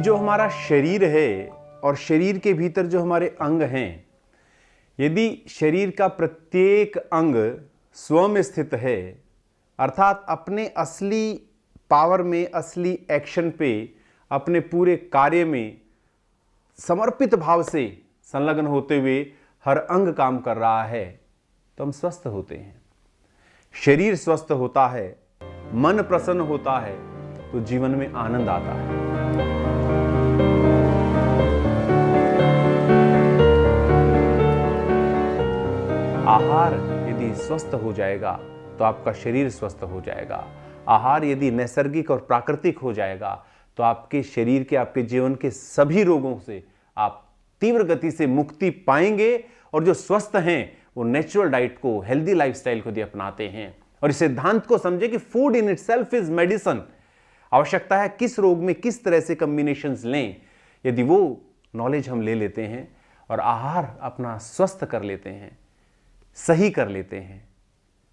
जो हमारा शरीर है और शरीर के भीतर जो हमारे अंग हैं, यदि शरीर का प्रत्येक अंग स्व में स्थित है, अर्थात अपने असली पावर में, असली एक्शन पे, अपने पूरे कार्य में समर्पित भाव से संलग्न होते हुए हर अंग काम कर रहा है, तो हम स्वस्थ होते हैं। शरीर स्वस्थ होता है, मन प्रसन्न होता है, तो जीवन में आनंद आता है। आहार यदि स्वस्थ हो जाएगा तो आपका शरीर स्वस्थ हो जाएगा। आहार यदि नैसर्गिक और प्राकृतिक हो जाएगा तो आपके शरीर के, आपके जीवन के सभी रोगों से आप तीव्र गति से मुक्ति पाएंगे। और जो स्वस्थ हैं वो नेचुरल डाइट को, हेल्दी लाइफस्टाइल को अपनाते हैं और इस सिद्धांत को समझे कि food in itself is medicine. आवश्यकता है किस रोग में किस तरह से कॉम्बिनेशंस लें, यदि वो नॉलेज हम ले लेते हैं और आहार अपना स्वस्थ कर लेते हैं, सही कर लेते हैं,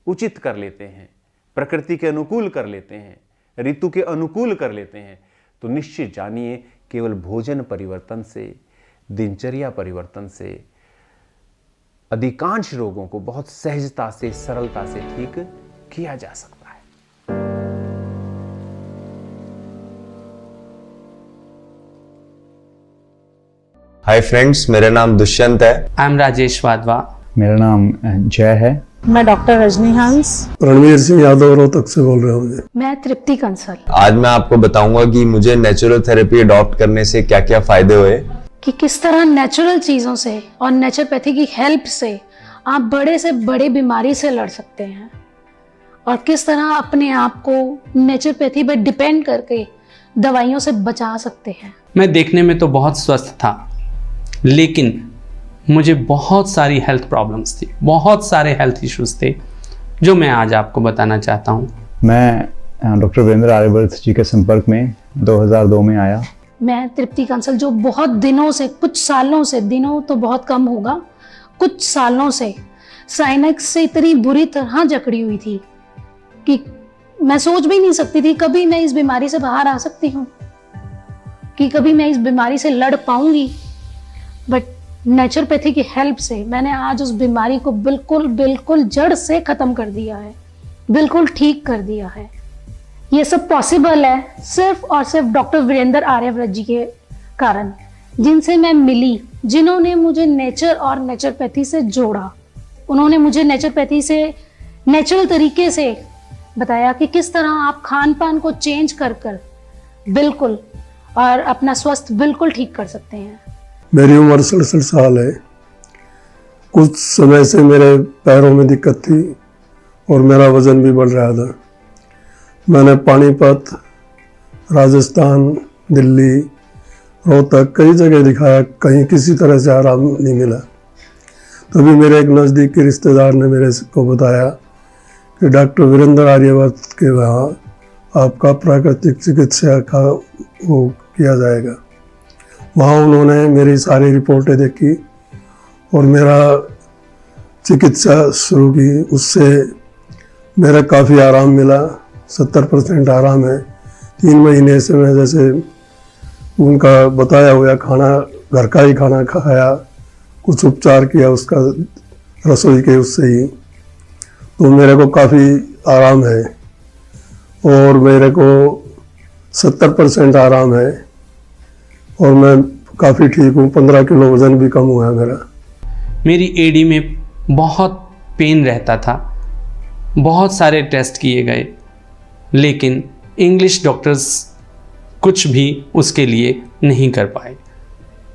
उचित कर लेते हैं, प्रकृति के अनुकूल कर लेते हैं, ऋतु के अनुकूल कर लेते हैं, तो निश्चित जानिए केवल भोजन परिवर्तन से, दिनचर्या परिवर्तन से अधिकांश रोगों को बहुत सहजता से, सरलता से ठीक किया जा सकता है। हाय फ्रेंड्स, मेरा नाम दुष्यंत है। I am Rajesh Wadhwa. मेरा नाम जय है। मैं डॉक्टर रजनी हंस। रणवीर सिंह यादव रोहतक से बोल रहा हूँ। मैं तृप्ति कंसल। आज मैं आपको बताऊंगा कि मुझे नेचुरल थेरेपी अडॉप्ट करने से क्या क्या फायदे हुए, कि किस तरह नेचुरल चीजों से और नेचुरोपैथी की हेल्प से आप बड़े से बड़े बीमारी से लड़ सकते हैं और किस तरह अपने आप को नेचुरोपैथी पर डिपेंड करके दवाइयों से बचा सकते हैं। मैं देखने में तो बहुत स्वस्थ था, लेकिन मुझे बहुत सारी हेल्थ प्रॉब्लम्स थी, बहुत सारे हेल्थ इश्यूज थे जो मैं आज आपको बताना चाहता हूँ। मैं डॉक्टर वीरेंद्र आर्यवर्त जी के संपर्क में 2002 में आया। मैं तृप्ति कंसल जो बहुत दिनों से, कुछ सालों से, दिनों तो बहुत कम होगा, कुछ सालों से साइनस से इतनी बुरी तरह जकड़ी हुई थी कि मैं सोच भी नहीं सकती थी कभी मैं इस बीमारी से बाहर आ सकती हूँ, कि कभी मैं इस बीमारी से लड़ पाऊंगी। बट नेचुरोपैथी की हेल्प से मैंने आज उस बीमारी को बिल्कुल जड़ से खत्म कर दिया है, बिल्कुल ठीक कर दिया है। ये सब पॉसिबल है सिर्फ और सिर्फ डॉक्टर वीरेंद्र आर्यव्रत जी के कारण, जिनसे मैं मिली, जिन्होंने मुझे नेचर और नेचुरोपैथी से जोड़ा। उन्होंने मुझे नेचुरोपैथी से नेचुरल तरीके से बताया कि किस तरह आप खान पान को चेंज कर बिल्कुल और अपना स्वास्थ्य बिल्कुल ठीक कर सकते हैं। मेरी उम्र 67 साल है। कुछ समय से मेरे पैरों में दिक्कत थी और मेरा वजन भी बढ़ रहा था। मैंने पानीपत, राजस्थान, दिल्ली, रोहतक कई जगह दिखाया, कहीं किसी तरह से आराम नहीं मिला। तभी मेरे एक नज़दीक के रिश्तेदार ने मेरे को बताया कि डॉक्टर वीरेंद्र आर्यवर्त के वहाँ आपका प्राकृतिक चिकित्सा का वो किया जाएगा। वहाँ उन्होंने मेरी सारी रिपोर्टें देखी और मेरा चिकित्सा शुरू की। उससे मेरा काफ़ी आराम मिला, 70% आराम है। 3 महीने से मैं जैसे उनका बताया हुआ खाना, घर का ही खाना खाया, कुछ उपचार किया उसका, रसोई के उससे ही, तो मेरे को काफ़ी आराम है और मेरे को 70% आराम है और मैं काफ़ी ठीक हूँ। 15 किलो वज़न भी कम हुआ है मेरा। मेरी एडी में बहुत पेन रहता था, बहुत सारे टेस्ट किए गए, लेकिन इंग्लिश डॉक्टर्स कुछ भी उसके लिए नहीं कर पाए।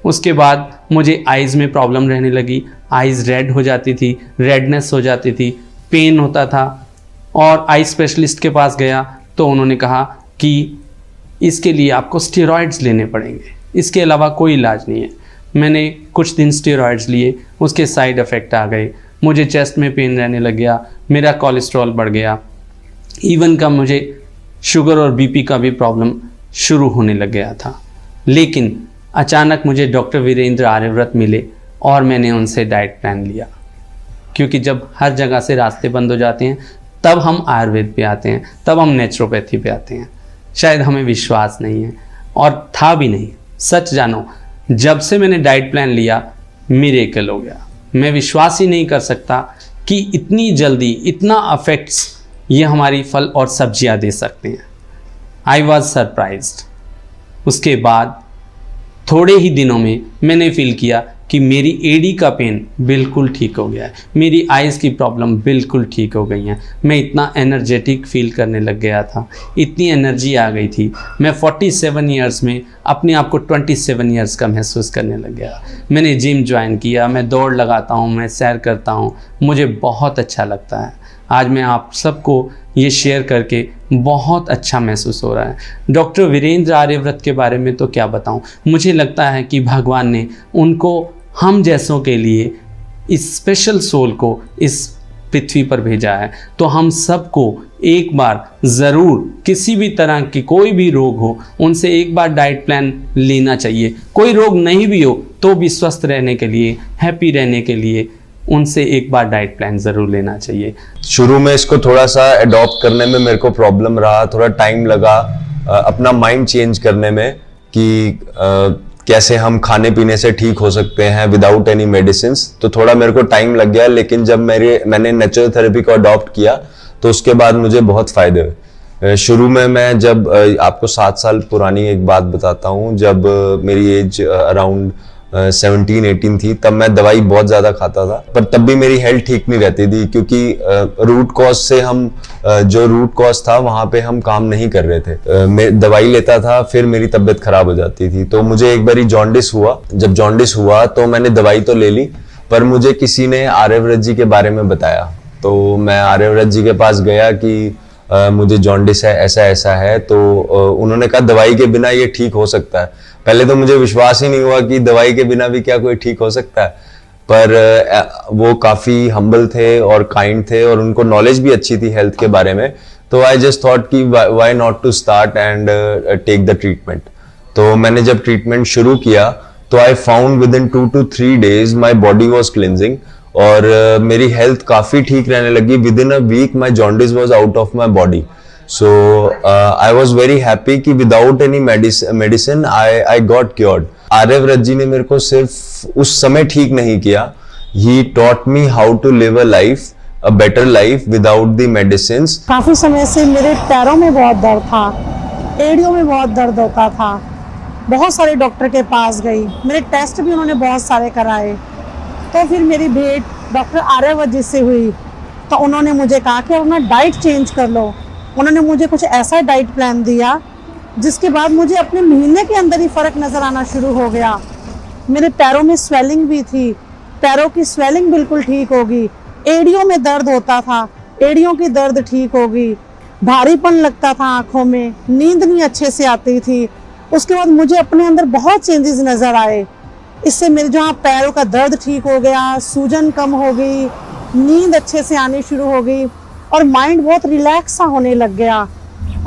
उसके बाद मुझे आइज़ में प्रॉब्लम रहने लगी, आइज़ रेड हो जाती थी, रेडनेस हो जाती थी, पेन होता था और आई स्पेशलिस्ट के पास गया तो उन्होंने कहा कि इसके लिए आपको स्टेरॉइड्स लेने पड़ेंगे, इसके अलावा कोई इलाज नहीं है। मैंने कुछ दिन स्टेरॉइड्स लिए, उसके साइड इफ़ेक्ट आ गए, मुझे चेस्ट में पेन रहने लग गया, मेरा कोलेस्ट्रॉल बढ़ गया, इवन का मुझे शुगर और बीपी का भी प्रॉब्लम शुरू होने लग गया था। लेकिन अचानक मुझे डॉक्टर वीरेंद्र आर्यव्रत मिले और मैंने उनसे डाइट प्लान लिया, क्योंकि जब हर जगह से रास्ते बंद हो जाते हैं तब हम आयुर्वेद पे आते हैं, तब हम नेचुरोपैथी पे आते हैं। शायद हमें विश्वास नहीं है और था भी नहीं, सच जानो, जब से मैंने डाइट प्लान लिया मिरेकल हो गया। मैं विश्वास ही नहीं कर सकता कि इतनी जल्दी इतना अफेक्ट्स ये हमारी फल और सब्जियां दे सकते हैं। I was surprised. उसके बाद थोड़े ही दिनों में मैंने फील किया कि मेरी एडी का पेन बिल्कुल ठीक हो गया है, मेरी आइज़ की प्रॉब्लम बिल्कुल ठीक हो गई हैं। मैं इतना एनर्जेटिक फील करने लग गया था, इतनी एनर्जी आ गई थी। मैं 47 ईयर्स में अपने आप को 27 ईयर्स का महसूस करने लग गया। मैंने जिम ज्वाइन किया, मैं दौड़ लगाता हूँ, मैं सैर करता हूँ, मुझे बहुत अच्छा लगता है। आज मैं आप सबको ये शेयर करके बहुत अच्छा महसूस हो रहा है। डॉक्टर वीरेंद्र आर्यव्रत के बारे में तो क्या बताऊं, मुझे लगता है कि भगवान ने उनको हम जैसों के लिए इस स्पेशल सोल को इस पृथ्वी पर भेजा है। तो हम सबको एक बार ज़रूर किसी भी तरह की कोई भी रोग हो, उनसे एक बार डाइट प्लान लेना चाहिए। कोई रोग नहीं भी हो तो भी स्वस्थ रहने के लिए, हैप्पी रहने के लिए उनसे एक बार डाइट प्लान ज़रूर लेना चाहिए। शुरू में इसको थोड़ा सा अडॉप्ट करने में मेरे को प्रॉब्लम रहा, थोड़ा टाइम लगा अपना माइंड चेंज करने में कि कैसे हम खाने पीने से ठीक हो सकते हैं विदाउट एनी मेडिसिन। तो थोड़ा मेरे को टाइम लग गया, लेकिन जब मैंने नेचुरल थेरेपी को अडॉप्ट किया तो उसके बाद मुझे बहुत फायदे हुए। शुरू में मैं जब आपको 7 साल पुरानी एक बात बताता हूँ, जब मेरी एज अराउंड 17-18 थी, तब मैं दवाई बहुत ज़्यादा खाता था, पर तब भी मेरी हेल्थ ठीक नहीं रहती थी, क्योंकि रूट कॉज से हम जो रूट कॉज था वहाँ पे हम काम नहीं कर रहे थे। मैं दवाई लेता था, फिर मेरी तबीयत खराब हो जाती थी। तो मुझे एक बारी जॉन्डिस हुआ। जब जॉन्डिस हुआ तो मैंने दवाई तो ले ली, पर मुझे किसी ने आर्यव्रत जी के बारे में बताया। तो मैं आर्यव्रत जी के पास गया कि मुझे जॉन्डिस है, ऐसा ऐसा है। तो उन्होंने कहा दवाई के बिना ये ठीक हो सकता है। पहले तो मुझे विश्वास ही नहीं हुआ कि दवाई के बिना भी क्या कोई ठीक हो सकता है, पर वो काफ़ी हम्बल थे और काइंड थे और उनको नॉलेज भी अच्छी थी हेल्थ के बारे में। तो आई जस्ट थॉट कि why not to start and take the treatment. तो मैंने जब ट्रीटमेंट शुरू किया तो I found within 2 to 3 days my body was cleansing और मेरी हेल्थ काफ़ी ठीक रहने लगी। Within a week my jaundice was out of my body. So I was very happy कि without any medicine I got cured। Aryavrat ji ने मेरे को सिर्फ उस समय ठीक नहीं किया, he taught me how to live a life, a better life without the medicines। काफी समय से मेरे पैरों में बहुत दर्द था, एड़ियों में बहुत दर्द होता था। बहुत सारे डॉक्टर के पास गई, मेरे टेस्ट भी उन्होंने बहुत सारे कराए। तो फिर मेरी भेंट डॉक्टर आर्यव्रत जी से हुई, तो उन्होंने मुझे कहा कि अपना डाइट चेंज कर लो। उन्होंने मुझे कुछ ऐसा डाइट प्लान दिया जिसके बाद मुझे अपने महीने के अंदर ही फ़र्क नज़र आना शुरू हो गया। मेरे पैरों में स्वेलिंग भी थी, पैरों की स्वेलिंग बिल्कुल ठीक होगी। एड़ियों में दर्द होता था, एड़ियों की दर्द ठीक होगी। भारीपन लगता था आँखों में, नींद नहीं अच्छे से आती थी। उसके बाद मुझे अपने अंदर बहुत चेंजेस नज़र आए। इससे मेरे जहाँ पैरों का दर्द ठीक हो गया, सूजन कम हो गई, नींद अच्छे से आनी शुरू हो गई और माइंड बहुत रिलैक्स सा होने लग गया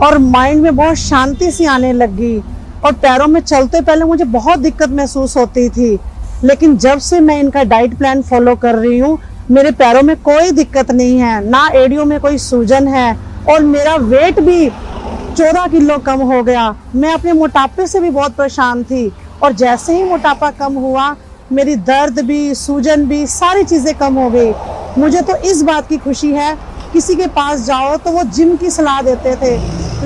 और माइंड में बहुत शांति सी आने लगी। और पैरों में चलते पहले मुझे बहुत दिक्कत महसूस होती थी, लेकिन जब से मैं इनका डाइट प्लान फॉलो कर रही हूँ मेरे पैरों में कोई दिक्कत नहीं है, ना एड़ियों में कोई सूजन है और मेरा वेट भी 14 किलो कम हो गया। मैं अपने मोटापे से भी बहुत परेशान थी और जैसे ही मोटापा कम हुआ मेरी दर्द भी, सूजन भी, सारी चीज़ें कम हो गई। मुझे तो इस बात की खुशी है, किसी के पास जाओ तो वो जिम की सलाह देते थे,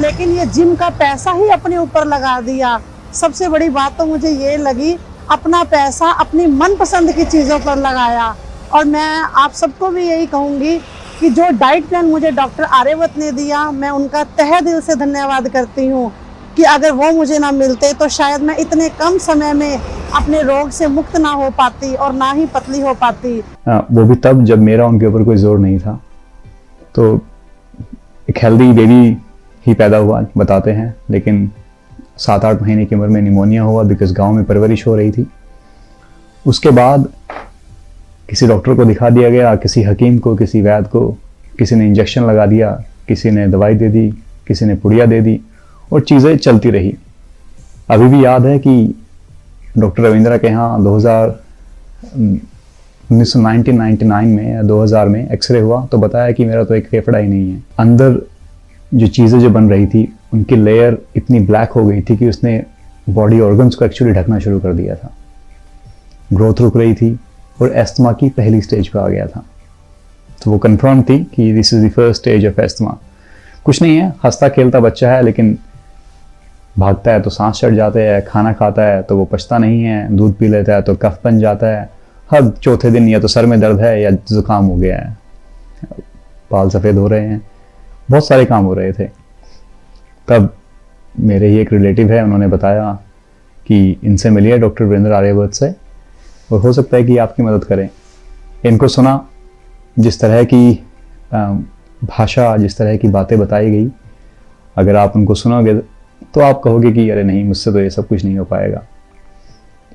लेकिन ये जिम का पैसा ही अपने ऊपर लगा दिया। सबसे बड़ी बात तो मुझे ये लगी, अपना पैसा अपनी मनपसंद की चीज़ों पर लगाया। और मैं आप सबको भी यही कहूँगी कि जो डाइट प्लान मुझे डॉक्टर आर्यव्रत ने दिया, मैं उनका तहे दिल से धन्यवाद करती हूँ कि अगर वो मुझे ना मिलते तो शायद मैं इतने कम समय में अपने रोग से मुक्त ना हो पाती और ना ही पतली हो पाती। वो भी तब जब मेरा उनके ऊपर कोई जोर नहीं था। तो एक हेल्दी बेबी ही पैदा हुआ बताते हैं, लेकिन 7-8 महीने की उम्र में निमोनिया हुआ, बिकॉज गांव में परवरिश हो रही थी। उसके बाद किसी डॉक्टर को दिखा दिया गया, किसी हकीम को, किसी वैद्य को, किसी ने इंजेक्शन लगा दिया, किसी ने दवाई दे दी, किसी ने पुड़िया दे दी और चीज़ें चलती रही। अभी भी याद है कि डॉक्टर रविंद्रा के यहाँ 1999 में या 2000 में एक्सरे हुआ तो बताया कि मेरा तो एक फेफड़ा ही नहीं है। अंदर जो चीज़ें जो बन रही थी उनकी लेयर इतनी ब्लैक हो गई थी कि उसने बॉडी ऑर्गन्स को एक्चुअली ढकना शुरू कर दिया था, ग्रोथ रुक रही थी और एस्थमा की पहली स्टेज पे आ गया था। तो वो कंफर्म थी कि this is the first stage of asthma. कुछ नहीं है, हंसता खेलता बच्चा है, लेकिन भागता है तो सांस चढ़ जाते हैं, खाना खाता है तो वो पचता नहीं है, दूध पी लेता है तो कफ बन जाता है, हर चौथे दिन या तो सर में दर्द है या जुकाम हो गया है, बाल सफ़ेद हो रहे हैं, बहुत सारे काम हो रहे थे। तब मेरे ही एक रिलेटिव है, उन्होंने बताया कि इनसे मिलिए डॉक्टर वीरेंद्र आर्यवर्त से, और हो सकता है कि आपकी मदद करें। इनको सुना, जिस तरह की भाषा, जिस तरह की बातें बताई गई, अगर आप उनको सुनोगे तो आप कहोगे कि अरे नहीं, मुझसे तो ये सब कुछ नहीं हो पाएगा।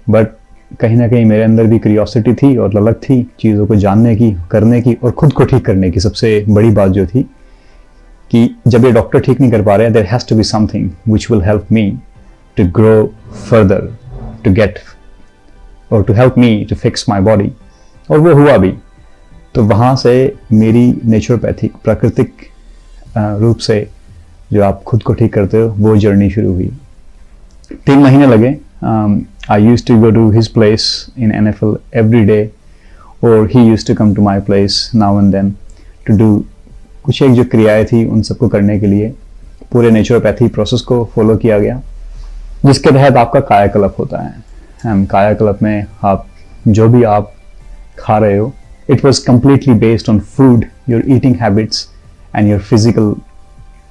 बट कहीं ना कहीं मेरे अंदर भी क्यूरियोसिटी थी और ललक थी चीज़ों को जानने की, करने की और खुद को ठीक करने की। सबसे बड़ी बात जो थी कि जब ये डॉक्टर ठीक नहीं कर पा रहे हैं, there has to be something which will help me to grow further, to get और to help me to fix my body. और वो हुआ भी। तो वहाँ से मेरी नेचुरोपैथिक, प्राकृतिक रूप से जो आप खुद को ठीक करते हो, वो जर्नी शुरू हुई। 3 महीने लगे। I used to go to his place in NFL every day, or he used to come to my place now and then to do कुछ एक जो क्रियाएं थी उन सबको करने के लिए पूरे नेचुरोपैथी प्रोसेस को फॉलो किया गया, जिसके तहत आपका कायाकल्प होता है। कायाकल्प में आप जो भी आप खा रहे हो, it was completely based on food, your eating habits and your physical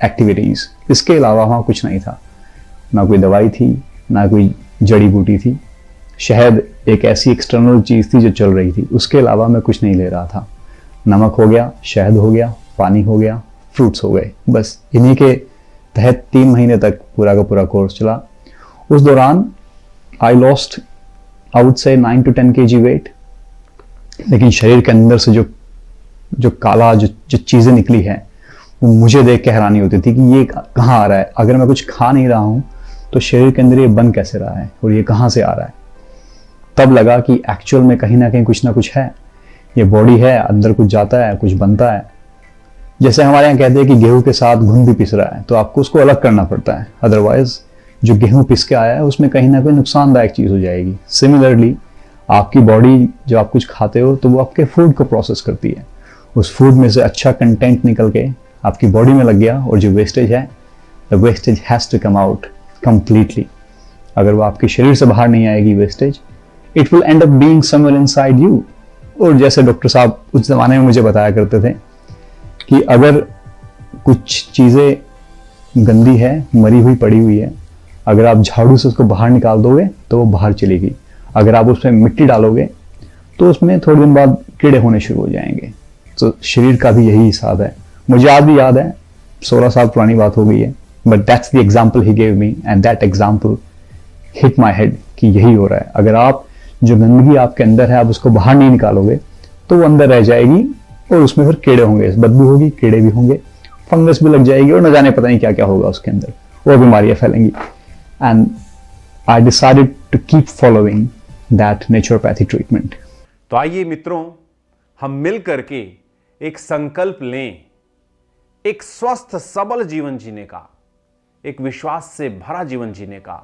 activities. इसके अलावा वहाँ कुछ नहीं था, ना कोई दवाई थी, ना कोई जड़ी बूटी थी। शहद एक ऐसी एक्सटर्नल चीज़ थी जो चल रही थी, उसके अलावा मैं कुछ नहीं ले रहा था। नमक हो गया, शहद हो गया, पानी हो गया, फ्रूट्स हो गए, बस इन्हीं के तहत 3 महीने तक पूरा का पूरा कोर्स चला। उस दौरान I lost I would say 9 to 10 kg wait, लेकिन शरीर के अंदर से जो काला जो चीज़ें निकली हैं, वो मुझे देख के हैरानी होती थी कि ये कहाँ आ रहा है। अगर मैं कुछ खा नहीं रहा हूँ तो शरीर के अंदर ये बन कैसे रहा है और ये कहाँ से आ रहा है। तब लगा कि एक्चुअल में कहीं ना कहीं कुछ ना कुछ है, ये बॉडी है, अंदर कुछ जाता है, कुछ बनता है। जैसे हमारे यहाँ कहते हैं कि गेहूं के साथ घुन भी पिस रहा है, तो आपको उसको अलग करना पड़ता है, अदरवाइज जो गेहूं पिस के आया है उसमें कहीं ना कहीं नुकसानदायक चीज़ हो जाएगी। सिमिलरली आपकी बॉडी, जो आप कुछ खाते हो तो वो आपके फूड को प्रोसेस करती है, उस फूड में से अच्छा कंटेंट निकल के आपकी बॉडी में लग गया, और जो वेस्टेज है, the wastage has to come out completely. अगर वो आपके शरीर से बाहर नहीं आएगी wastage, it will end up being somewhere inside you. और जैसे डॉक्टर साहब उस ज़माने में मुझे बताया करते थे कि अगर कुछ चीज़ें गंदी है, मरी हुई पड़ी हुई है, अगर आप झाड़ू से उसको बाहर निकाल दोगे तो वो बाहर चलेगी। अगर आप उसमें मिट्टी डालोगे तो उसमें थोड़े दिन बाद कीड़े होने शुरू हो जाएंगे। तो शरीर का भी यही हिसाब है। मुझे आज भी याद है, 16 साल पुरानी बात हो गई है, but that's the example he gave me and that example hit my head कि यही हो रहा है। अगर आप जो गंदगी आपके अंदर है आप उसको बाहर नहीं निकालोगे तो वो अंदर रह जाएगी, और उसमें फिर कीड़े होंगे, बदबू होगी, कीड़े भी होंगे, फंगस भी लग जाएगी, और न जाने पता नहीं क्या क्या होगा उसके अंदर, वो बीमारियां फैलेंगी। And I decided to keep following that naturopathy treatment. तो आइए मित्रों, हम मिल करके एक संकल्प लें, एक स्वस्थ सबल जीवन जीने का, एक विश्वास से भरा जीवन जीने का,